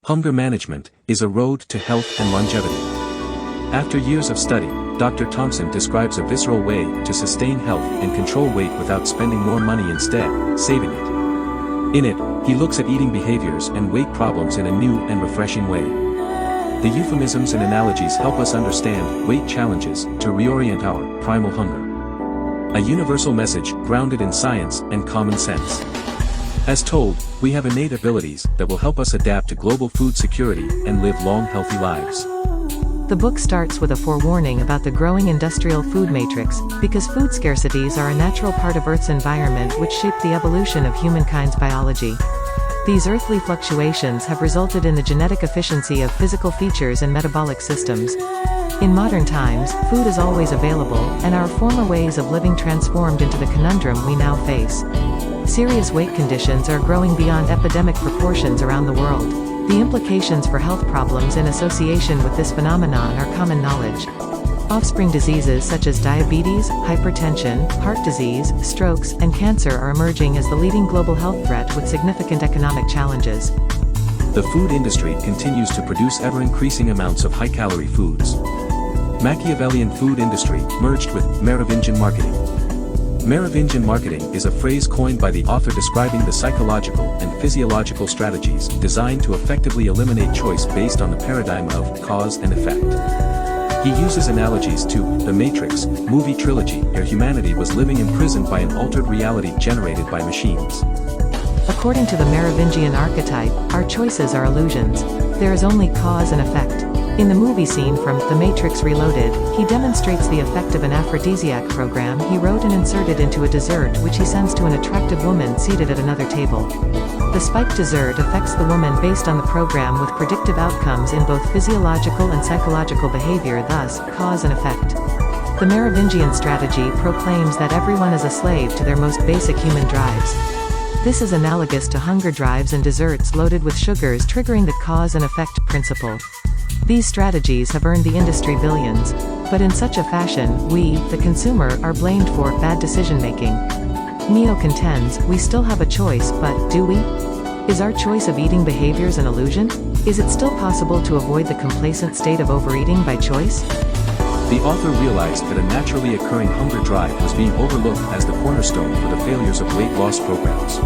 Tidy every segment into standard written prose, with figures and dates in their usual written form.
Hunger Management is a road to health and longevity. After years of study, Dr. Thompson describes a visceral way to sustain health and control weight without spending more money, instead saving it. In it, he looks at eating behaviors and weight problems in a new and refreshing way. The euphemisms and analogies help us understand weight challenges to reorient our primal hunger. A universal message grounded in science and common sense. As told, we have innate abilities that will help us adapt to global food security and live long, healthy lives. The book starts with a forewarning about the growing industrial food matrix, because food scarcities are a natural part of Earth's environment which shape the evolution of humankind's biology. These earthly fluctuations have resulted in the genetic efficiency of physical features and metabolic systems. In modern times, food is always available, and our former ways of living transformed into the conundrum we now face. Serious weight conditions are growing beyond epidemic proportions around the world. The implications for health problems in association with this phenomenon are common knowledge. Offspring diseases such as diabetes, hypertension, heart disease, strokes, and cancer are emerging as the leading global health threat with significant economic challenges. The food industry continues to produce ever-increasing amounts of high-calorie foods. Machiavellian food industry merged with Merovingian marketing. Merovingian marketing is a phrase coined by the author describing the psychological and physiological strategies designed to effectively eliminate choice based on the paradigm of cause and effect. He uses analogies to The Matrix movie trilogy, where humanity was living imprisoned by an altered reality generated by machines. According to the Merovingian archetype, our choices are illusions. There is only cause and effect. In the movie scene from The Matrix Reloaded, he demonstrates the effect of an aphrodisiac program he wrote and inserted into a dessert which he sends to an attractive woman seated at another table. The spiked dessert affects the woman based on the program with predictive outcomes in both physiological and psychological behavior, thus, cause and effect. The Merovingian strategy proclaims that everyone is a slave to their most basic human drives. This is analogous to hunger drives and desserts loaded with sugars triggering the cause and effect principle. These strategies have earned the industry billions. But in such a fashion, we, the consumer, are blamed for bad decision-making. Neo contends, we still have a choice, but, do we? Is our choice of eating behaviors an illusion? Is it still possible to avoid the complacent state of overeating by choice? The author realized that a naturally occurring hunger drive was being overlooked as the cornerstone for the failures of weight loss programs.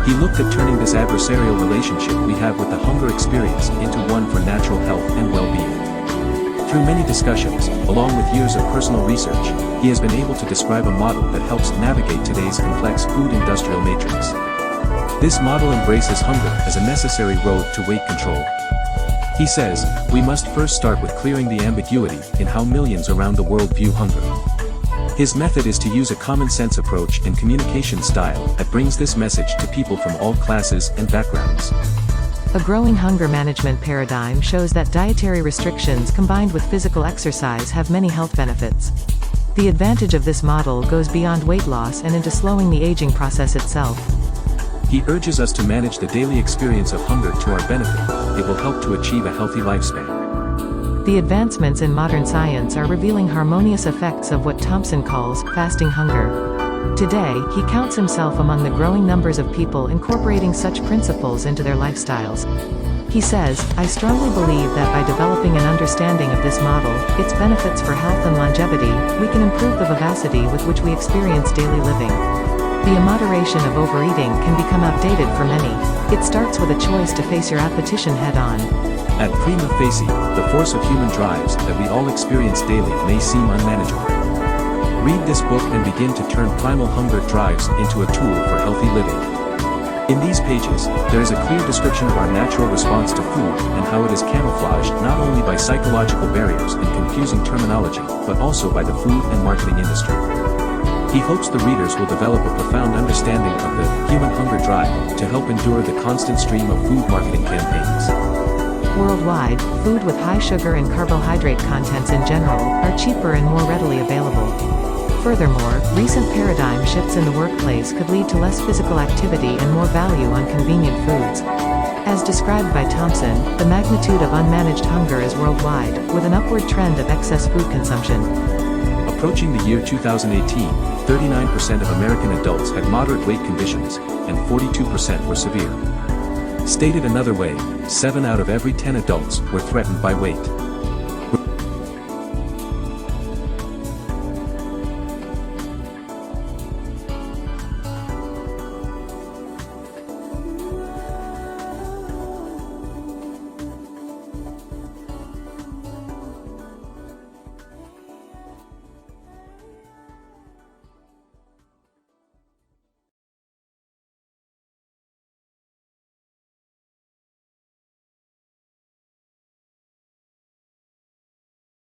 He looked at turning this adversarial relationship we have with the hunger experience into one for natural health and well-being. Through many discussions, along with years of personal research, he has been able to describe a model that helps navigate today's complex food industrial matrix. This model embraces hunger as a necessary road to weight control. He says, we must first start with clearing the ambiguity in how millions around the world view hunger. His method is to use a common-sense approach and communication style that brings this message to people from all classes and backgrounds. A growing hunger management paradigm shows that dietary restrictions combined with physical exercise have many health benefits. The advantage of this model goes beyond weight loss and into slowing the aging process itself. He urges us to manage the daily experience of hunger to our benefit. It will help to achieve a healthy lifespan. The advancements in modern science are revealing harmonious effects of what Thompson calls fasting hunger. Today, he counts himself among the growing numbers of people incorporating such principles into their lifestyles. He says, I strongly believe that by developing an understanding of this model, its benefits for health and longevity, we can improve the vivacity with which we experience daily living. The immoderation of overeating can become outdated for many. It starts with a choice to face your appetition head-on. At prima facie, the force of human drives that we all experience daily may seem unmanageable. Read this book and begin to turn primal hunger drives into a tool for healthy living. In these pages, there is a clear description of our natural response to food and how it is camouflaged not only by psychological barriers and confusing terminology, but also by the food and marketing industry. He hopes the readers will develop a profound understanding of the human hunger drive to help endure the constant stream of food marketing campaigns. Worldwide, food with high sugar and carbohydrate contents in general are cheaper and more readily available. Furthermore, recent paradigm shifts in the workplace could lead to less physical activity and more value on convenient foods. As described by Thompson, the magnitude of unmanaged hunger is worldwide, with an upward trend of excess food consumption. Approaching the year 2018, 39% of American adults had moderate weight conditions, and 42% were severe. Stated another way, 7 out of every 10 adults were threatened by weight.